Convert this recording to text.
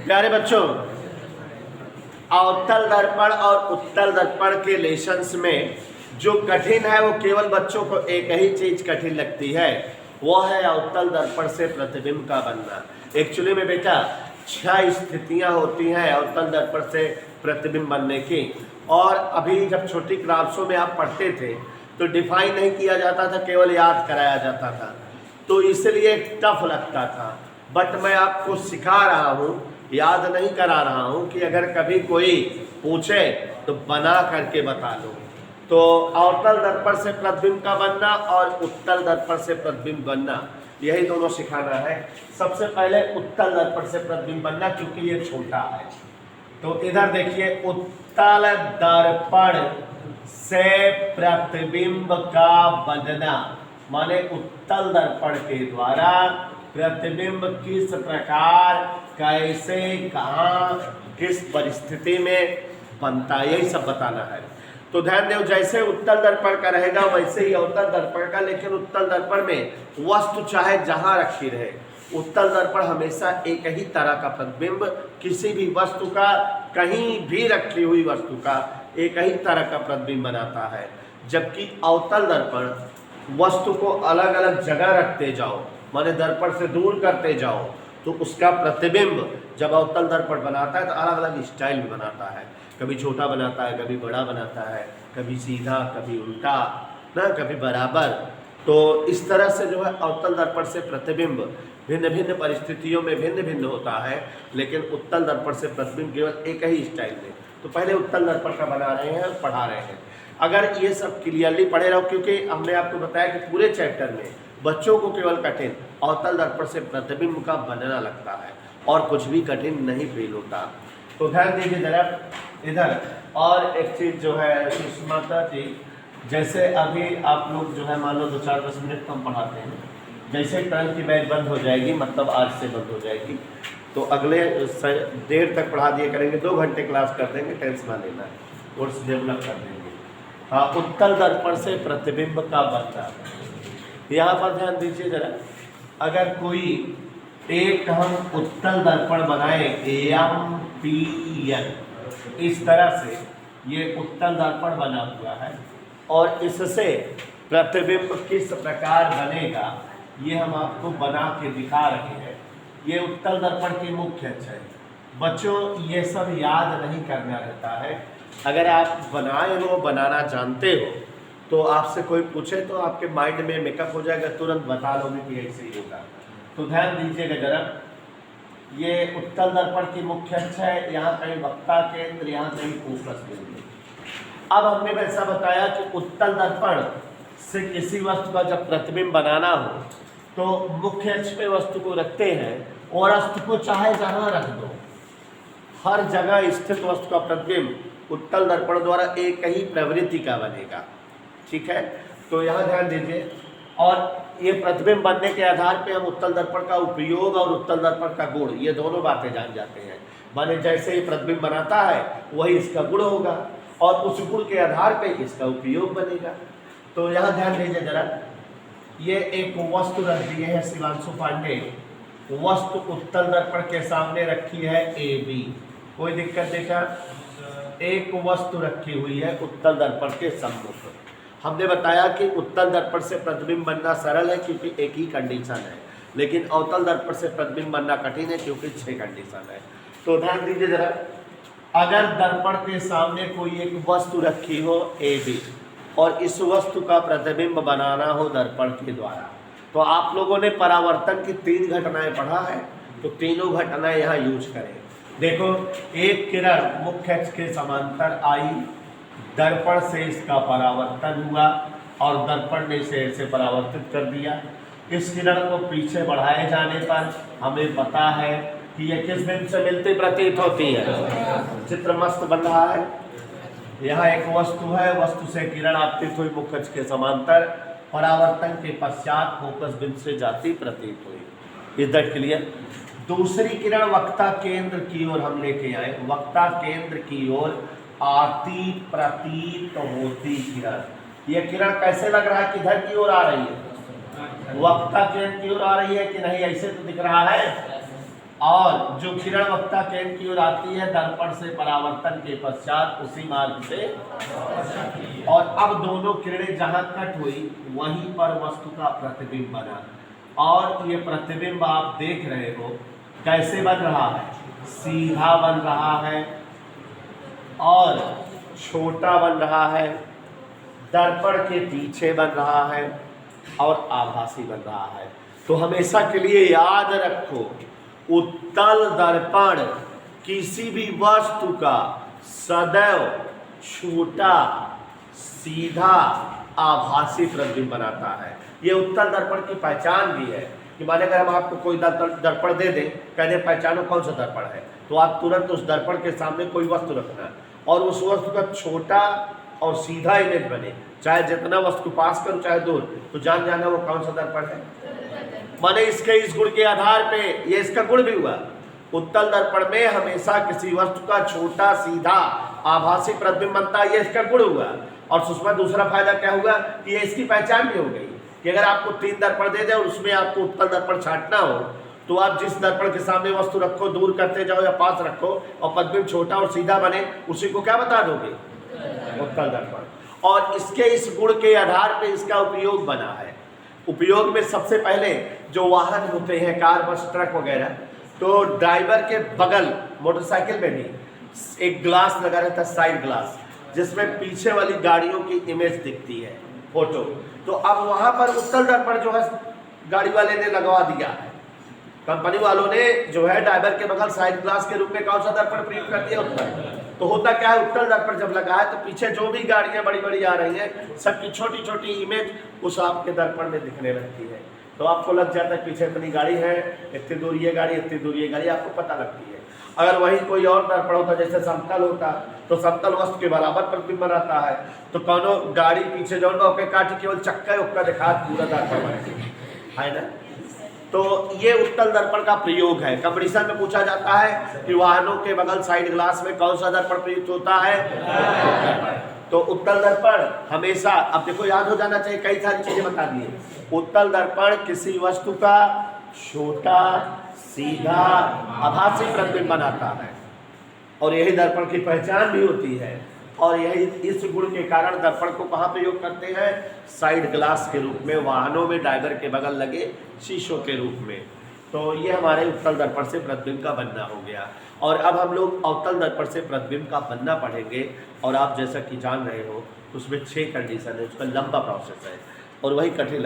प्यारे बच्चों, अवतल दर्पण और उत्तल दर्पण के लेसन्स में जो कठिन है वो केवल बच्चों को एक ही चीज कठिन लगती है, वो है अवतल दर्पण से प्रतिबिंब का बनना। एक्चुअली में बेटा 6 स्थितियां होती हैं अवतल दर्पण से प्रतिबिंब बनने की, और अभी जब छोटी क्लासों में आप पढ़ते थे तो डिफाइन नहीं किया जाता था, केवल याद कराया जाता था, तो इसलिए टफ लगता था। बट मैं आपको सिखा रहा हूँ, याद नहीं करा रहा हूँ कि अगर कभी कोई पूछे तो बना करके बता लो। तो अवतल दर्पण से प्रतिबिंब का बनना और उत्तल दर्पण से प्रतिबिंब बनना, यही दोनों सिखाना है। सबसे पहले उत्तल दर्पण से प्रतिबिंब बनना, क्योंकि ये छोटा है। तो इधर देखिए, उत्तल दर्पण से प्रतिबिंब का बनना माने उत्तल दर्पण के द्वारा प्रतिबिंब किस प्रकार, कैसे, कहाँ, किस परिस्थिति में बनता है, यही सब बताना है। तो ध्यान दो, जैसे उत्तल दर्पण का रहेगा वैसे ही अवतल दर्पण का, लेकिन उत्तल दर्पण में वस्तु चाहे जहां रखी रहे, उत्तल दर्पण हमेशा एक ही तरह का प्रतिबिंब, किसी भी वस्तु का, कहीं भी रखी हुई वस्तु का एक ही तरह का प्रतिबिंब बनाता है। जबकि अवतल दर्पण वस्तु को अलग अलग जगह रखते जाओ, माने दर्पण से दूर करते जाओ, तो उसका प्रतिबिंब जब अवतल दर्पण बनाता है तो अलग अलग स्टाइल में बनाता है। कभी छोटा बनाता है, कभी बड़ा बनाता है, कभी सीधा, कभी उल्टा ना, कभी बराबर। तो इस तरह से जो है अवतल दर्पण से प्रतिबिंब भिन्न भिन्न परिस्थितियों में भिन्न भिन्न होता है, लेकिन उत्तल दर्पण से प्रतिबिंब केवल एक ही स्टाइल में। तो पहले उत्तल दर्पण का बना रहे हैं और पढ़ा रहे हैं। अगर ये सब क्लियरली पढ़े रहो, क्योंकि हमने आपको बताया कि पूरे चैप्टर में बच्चों को केवल कठिन अवतल दर्पण से प्रतिबिंब का बनना लगता है और कुछ भी कठिन नहीं फील होता। तो ध्यान दीजिए जरा इधर। और एक चीज़ जो है सुष्माता जी, जैसे अभी आप लोग जो है मान लो 2-4-10 मिनट कम पढ़ाते हैं, जैसे टर्म की बैच बंद हो जाएगी, मतलब आज से बंद हो जाएगी, तो अगले देर तक पढ़ा दिए करेंगे, 2 घंटे क्लास कर देंगे, टेंशन ना लेना, कोर्स डेवलप कर देंगे। हाँ, उत्तल दर्पण से प्रतिबिंब का बनना, यहाँ पर ध्यान दीजिए जरा। अगर कोई एक हम उत्तल दर्पण बनाए AMPN, इस तरह से ये उत्तल दर्पण बना हुआ है, और इससे प्रतिबिंब किस प्रकार बनेगा ये हम आपको बना के दिखा रहे हैं। ये उत्तल दर्पण की मुख्य अक्ष है। बच्चों, ये सब याद नहीं करना रहता है। अगर आप बनाए हो, बनाना जानते हो, तो आपसे कोई पूछे तो आपके माइंड में मेकअप हो जाएगा, तुरंत बता लोगे कि ऐसे ही होगा। तो ध्यान दीजिएगा जरा, ये उत्तल दर्पण की मुख्य अक्ष है, यहाँ कहीं वक्ता केंद्र, यहाँ कहीं फोकस बिंदु। अब हमने वैसा बताया कि उत्तल दर्पण से किसी वस्तु का जब प्रतिबिंब बनाना हो तो मुख्य अक्ष पे वस्तु को रखते हैं, और वस्तु को चाहे जहाँ रख दो, हर जगह स्थित वस्तु का प्रतिबिंब उत्तल दर्पण द्वारा एक ही प्रवृत्ति का बनेगा। ठीक है, तो यहाँ ध्यान दीजिए। और ये प्रतिबिंब बनने के आधार पे हम उत्तल दर्पण का उपयोग और उत्तल दर्पण का गुण, ये दोनों बातें जान जाते हैं। माने जैसे ये प्रतिबिंब बनाता है वही इसका गुण होगा, और उस गुण के आधार पे इसका उपयोग बनेगा। तो यहाँ ध्यान दीजिए जरा, ये एक वस्तु रख दी है शिवांशु पांडे, वस्तु उत्तल दर्पण के सामने रखी है AB, कोई दिक्कत देखा? एक वस्तु रखी हुई है उत्तल दर्पण के सम्मुख। हमने बताया कि उत्तल दर्पण से प्रतिबिंब बनना सरल है क्योंकि एक ही कंडीशन है, लेकिन अवतल दर्पण से प्रतिबिंब बनना कठिन है क्योंकि 6 कंडीशन है। तो ध्यान दीजिए जरा, अगर दर्पण के सामने कोई एक वस्तु रखी हो AB, और इस वस्तु का प्रतिबिंब बनाना हो दर्पण के द्वारा, तो आप लोगों ने परावर्तन की 3 घटनाएं पढ़ा है, तो तीनों घटनाएं यहाँ यूज करें। देखो, एक किरण मुख्य अक्ष के समांतर आई, दर्पण से इसका परावर्तन हुआ और दर्पण ने इसे ऐसे परावर्तित कर दिया। इस किरण को पीछे बढ़ाए जाने पर हमें पता है कि यह किस बिंदु से मिलती प्रतीत होती है। चित्र मस्त बन रहा है। यहाँ एक वस्तु है, वस्तु से किरण आपतित हुई मुख्य अक्ष के समांतर, परावर्तन के पश्चात फोकस बिंदु से जाती प्रतीत हुई। Is that clear? दूसरी किरण वक्ता केंद्र की ओर हम लेके आए, वक्ता केंद्र की ओर आती प्रतीत होती किरण। यह किरण कैसे लग रहा है, किधर की ओर आ रही है? वक्ता केंद्र की ओर आ रही है कि नहीं? ऐसे तो दिख रहा है। और जो किरण वक्ता केंद्र की ओर आती है दर्पण से परावर्तन के पश्चात उसी मार्ग से, और अब दोनों किरणें जहां कट हुई वहीं पर वस्तु का प्रतिबिंब बना, और ये प्रतिबिंब आप देख रहे हो कैसे बन रहा है, सीधा बन रहा है और छोटा बन रहा है, दर्पण के पीछे बन रहा है और आभासी बन रहा है। तो हमेशा के लिए याद रखो, उत्तल दर्पण किसी भी वस्तु का सदैव छोटा, सीधा, आभासी प्रतिबिंब बनाता है। ये उत्तल दर्पण की पहचान भी है कि माने अगर हम आपको कोई दर्पण दे दें, कह दें पहचानो कौन सा दर्पण है, तो आप तुरंत उस दर्पण के सामने कोई वस्तु रखना और उस वस्तु का छोटा और सीधा इमेज बने, चाहे जितना वस्तु पास करो चाहे दूर, तो जान जाना वो कौन सा दर्पण है। माने इसके इस गुण के आधार पे ये इसका गुण भी हुआ। उत्तल दर्पण में हमेशा किसी वस्तु का छोटा, सीधा, आभासी प्रतिबिंब बनता है, ये इसका गुण हुआ। और उसमें दूसरा फायदा क्या हुआ कि ये इसकी पहचान भी हो गई कि अगर आपको 3 दर्पण दे दे और उसमें आपको उत्तल दर्पण छांटना हो, तो आप जिस दर्पण के सामने वस्तु रखो, दूर करते जाओ या पास रखो और प्रतिबिंब छोटा और सीधा बने, उसी को क्या बता दोगे, उत्तल दर्पण। और इसके इस गुण के आधार पे इसका उपयोग बना है। उपयोग में सबसे पहले जो वाहन होते हैं, कार, बस, ट्रक वगैरह, तो ड्राइवर के बगल मोटरसाइकिल में भी एक ग्लास लगा रहता है, साइड ग्लास, जिसमें पीछे वाली गाड़ियों की इमेज दिखती है, फोटो। तो अब वहां पर उत्तल दर्पण जो है गाड़ी वाले ने लगवा दिया है, कंपनी वालों ने जो है ड्राइवर के बगल साइड ग्लास के रूप में कौन सा दर्पण प्रयोग कर दिया, उत्तल। तो होता क्या है, उत्तल दर्पण जब लगा है तो पीछे जो भी गाड़ियां बड़ी बड़ी आ रही हैं, सबकी छोटी छोटी इमेज उस आपके दर्पण में दिखने लगती है। तो आपको लग जाता है पीछे इतनी गाड़ी है, इतनी दूर ये गाड़ी, इतनी दूर ये गाड़ी, आपको पता लगती है। अगर वही कोई और दर्पण होता, जैसे समतल होता, तो समतल वस्तु के बराबर प्रतिबिंब बनाता है, तो कौनो गाड़ी पीछे जो काटी केवल चक्का उक्का दिखा पूरा दर्पण है ना। तो ये उत्तल दर्पण का प्रयोग है। कंपटीशन में पूछा जाता है कि वाहनों के बगल साइड ग्लास में कौन सा दर्पण प्रयुक्त होता है, तो उत्तल दर्पण हमेशा, अब देखो याद हो जाना चाहिए, कई सारी चीजें बता दिए। उत्तल दर्पण किसी वस्तु का छोटा, सीधा, आभासी प्रतिबिंब बनाता है और यही दर्पण की पहचान भी होती है। और यही इस गुण के कारण दर्पण को कहाँ प्रयोग करते हैं, साइड ग्लास के रूप में, वाहनों में ड्राइवर के बगल लगे शीशों के रूप में। तो ये हमारे उत्तल दर्पण से प्रतिबिंब का बनना हो गया। और अब हम लोग अवतल दर्पण से प्रतिबिंब का बनना पढ़ेंगे। और आप जैसा कि जान रहे हो उसमें 6 कंडीशन है, उसका लंबा प्रोसेस है और वही कठिन